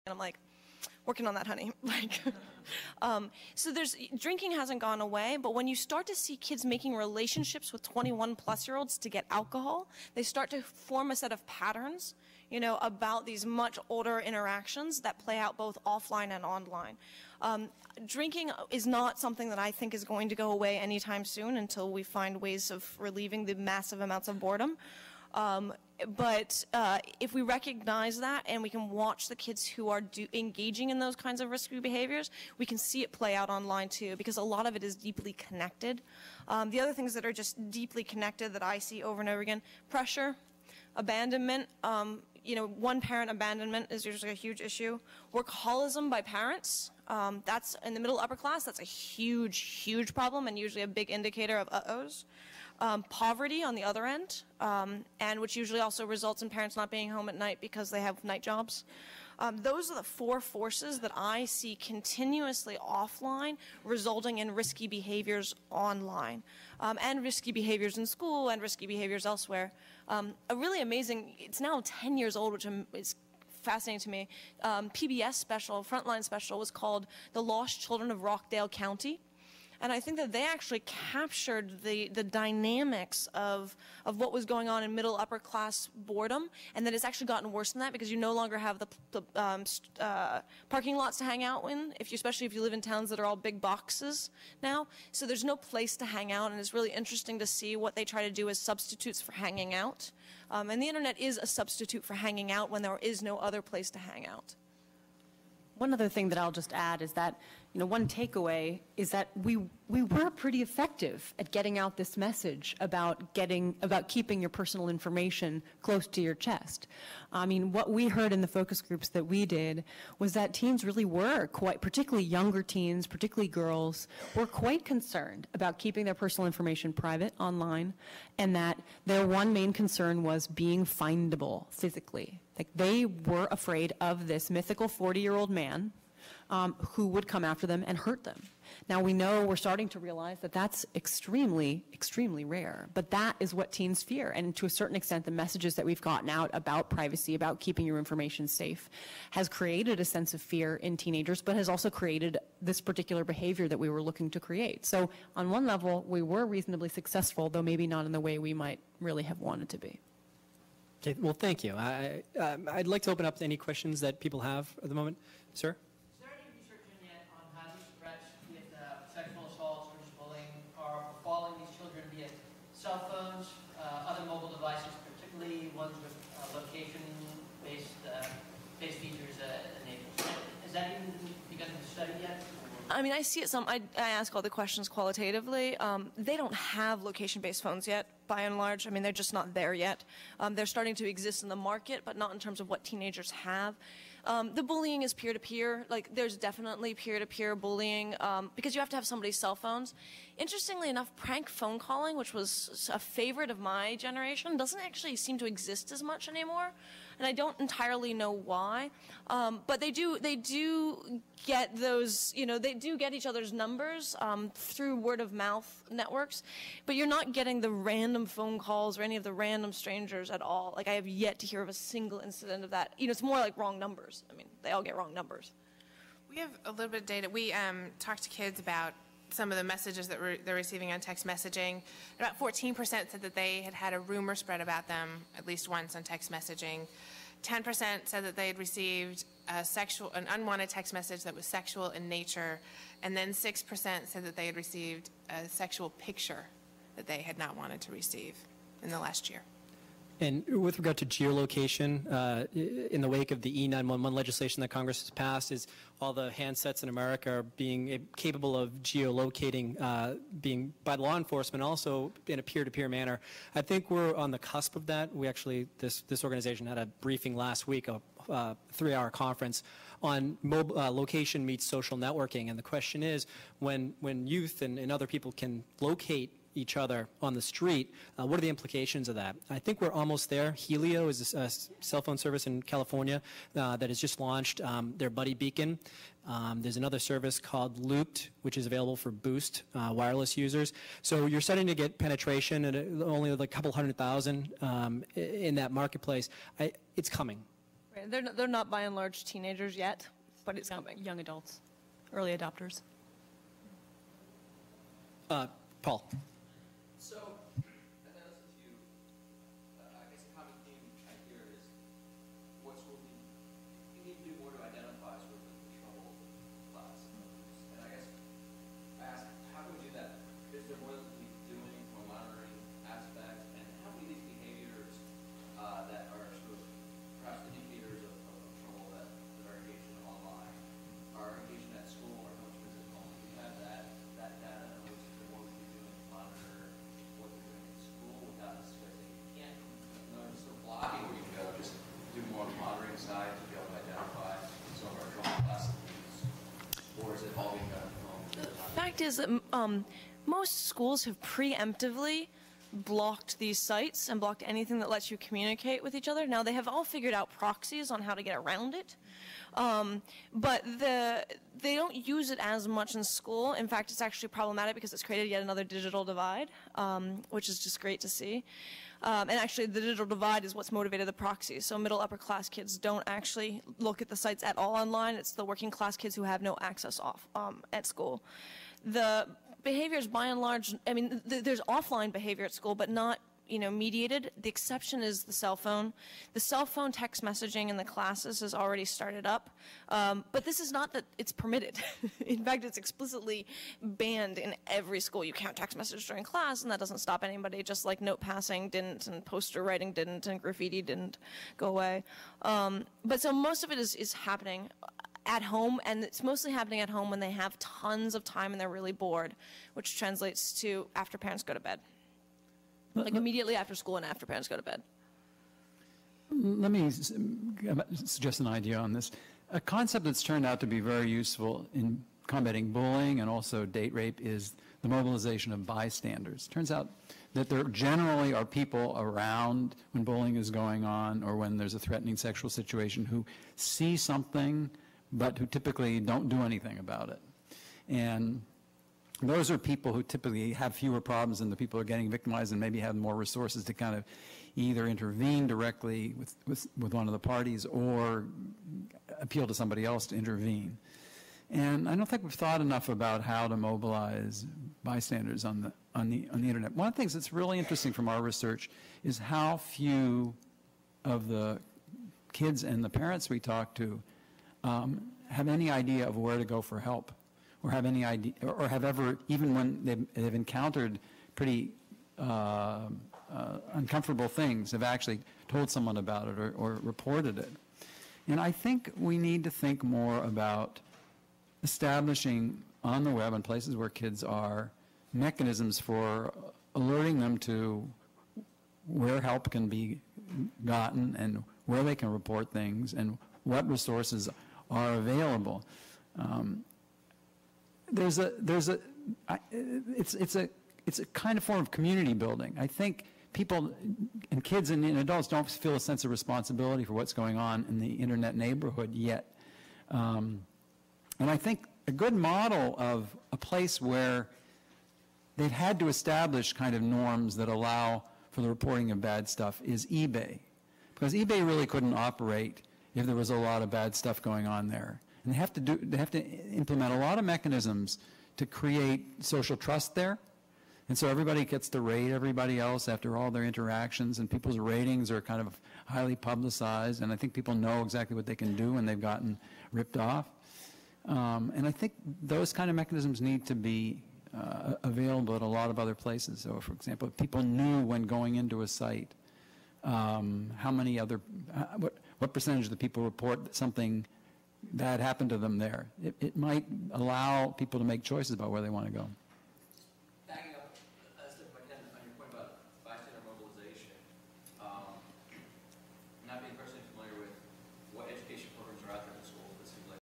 And I'm like, working on that, honey. Like, so drinking hasn't gone away, but when you start to see kids making relationships with 21-plus-year-olds to get alcohol, they start to form a set of patterns, about these much older interactions that play out both offline and online. Drinking is not something that I think is going to go away anytime soon until we find ways of relieving the massive amounts of boredom. But if we recognize that and we can watch the kids who are engaging in those kinds of risky behaviors, we can see it play out online too, because a lot of it is deeply connected. The other things that are just deeply connected that I see over and over again: pressure, abandonment. One-parent abandonment is usually a huge issue. Workaholism by parents. That's in the middle upper class. That's a huge, huge problem and usually a big indicator of uh-ohs. Poverty on the other end, and which usually also results in parents not being home at night because they have night jobs. Those are the four forces that I see continuously offline, resulting in risky behaviors online, and risky behaviors in school and risky behaviors elsewhere. A really amazing, it's now 10 years old, which is fascinating to me. PBS special, Frontline special, was called The Lost Children of Rockdale County. And I think that they actually captured the dynamics of what was going on in middle upper class boredom, and that it's actually gotten worse than that because you no longer have the parking lots to hang out in, especially if you live in towns that are all big boxes now. So there's no place to hang out, and it's really interesting to see what they try to do as substitutes for hanging out. And the internet is a substitute for hanging out when there is no other place to hang out. One other thing that I'll just add is that, one takeaway is that we were pretty effective at getting out this message about keeping your personal information close to your chest. I mean, what we heard in the focus groups that we did was that teens really were particularly younger teens, particularly girls, were quite concerned about keeping their personal information private online, and that their one main concern was being findable physically. Like, they were afraid of this mythical 40-year-old man who would come after them and hurt them. Now, we're starting to realize that that's extremely, extremely rare. But that is what teens fear. And to a certain extent, the messages that we've gotten out about privacy, about keeping your information safe, has created a sense of fear in teenagers, but has also created this particular behavior that we were looking to create. So on one level, we were reasonably successful, though maybe not in the way we might really have wanted to be. Okay, well, thank you. I'd like to open up to any questions that people have at the moment. Sir? Is there any research in yet on how these threats, be it sexual assaults or just bullying, are befalling these children via cell phones, other mobile devices, particularly ones with location-based features enabled? Has that even begun to be studied yet? I mean, I see it I ask all the questions qualitatively. They don't have location-based phones yet, by and large. I mean, they're just not there yet. They're starting to exist in the market, but not in terms of what teenagers have. The bullying is peer-to-peer. Like, there's definitely peer-to-peer bullying because you have to have somebody's cell phones. Interestingly enough, prank phone calling, which was a favorite of my generation, doesn't actually seem to exist as much anymore, and I don't entirely know why. But they do get those, they do get each other's numbers through word-of-mouth networks, but you're not getting the random phone calls or any of the random strangers at all. Like, I have yet to hear of a single incident of that. It's more like wrong numbers. I mean, they all get wrong numbers. We have a little bit of data. We talked to kids about some of the messages that they're receiving on text messaging. About 14% said that they had had a rumor spread about them at least once on text messaging. 10% said that they had received an unwanted text message that was sexual in nature, and then 6% said that they had received a sexual picture that they had not wanted to receive in the last year. And with regard to geolocation, in the wake of the E911 legislation that Congress has passed, is all the handsets in America are being capable of geolocating, being by law enforcement, also in a peer-to-peer manner. I think we're on the cusp of that. We actually, this organization had a briefing last week, a 3-hour conference on location meets social networking. And the question is, when youth and other people can locate each other on the street, what are the implications of that? I think we're almost there. Helio is a cell phone service in California that has just launched their Buddy Beacon. There's another service called Looped, which is available for Boost wireless users. So you're starting to get penetration at only a couple 100,000 in that marketplace. It's coming. And They're not by and large teenagers yet, but it's coming. Young adults, early adopters. Paul. So, as I listen to you, I guess a common theme I hear is what schools need to do more to identify sort of the troubled class. And I guess I ask, how can we do that? Is there more that we can be doing from a monitoring aspect? And how many of these behaviors that are sort of perhaps indicators of trouble that are engaged in online are engaged in at school or how much business at home? Do you have that data? In other words, is there more we can be doing to monitor what they're doing at school without necessarily saying you can't? In other words, sort of blocking where you can go, just do more on the monitoring side to be able to identify some of our trouble classes, or is it all being done at home? The fact is that most schools have preemptively blocked these sites and blocked anything that lets you communicate with each other. Now, they have all figured out proxies on how to get around it, but they don't use it as much in school. In fact, it's actually problematic because it's created yet another digital divide, which is just great to see. And actually, the digital divide is what's motivated the proxies. So middle, upper class kids don't actually look at the sites at all online. It's the working class kids who have no access at school. The behaviors, by and large, I mean, there's offline behavior at school, but not, mediated. The exception is the cell phone. The cell phone text messaging in the classes has already started up, but this is not that it's permitted. In fact, it's explicitly banned in every school. You can't text message during class, and that doesn't stop anybody, just like note passing didn't, and poster writing didn't, and graffiti didn't go away. But so most of it is happening at home, and it's mostly happening at home when they have tons of time and they're really bored, which translates to after parents go to bed. Like immediately after school and after parents go to bed. Let me suggest an idea on this. A concept that's turned out to be very useful in combating bullying and also date rape is the mobilization of bystanders. Turns out that there generally are people around when bullying is going on or when there's a threatening sexual situation who see something but who typically don't do anything about it. And those are people who typically have fewer problems than the people who are getting victimized and maybe have more resources to kind of either intervene directly with one of the parties or appeal to somebody else to intervene. And I don't think we've thought enough about how to mobilize bystanders on the internet. One of the things that's really interesting from our research is how few of the kids and the parents we talk to have any idea of where to go for help, or have any idea, or have ever, even when they've encountered pretty uncomfortable things, have actually told someone about it or reported it. And I think we need to think more about establishing on the web and places where kids are mechanisms for alerting them to where help can be gotten and where they can report things and what resources are available. It's a kind of form of community building. I think people and kids and adults don't feel a sense of responsibility for what's going on in the internet neighborhood yet. And I think a good model of a place where they've had to establish kind of norms that allow for the reporting of bad stuff is eBay. Because eBay really couldn't operate if there was a lot of bad stuff going on there. And they have to implement a lot of mechanisms to create social trust there. And so everybody gets to rate everybody else after all their interactions, and people's ratings are kind of highly publicized, and I think people know exactly what they can do when they've gotten ripped off. And I think those kind of mechanisms need to be available at a lot of other places. So, for example, if people knew when going into a site how many other, what percentage of the people report that something bad happened to them there. It might allow people to make choices about where they want to go.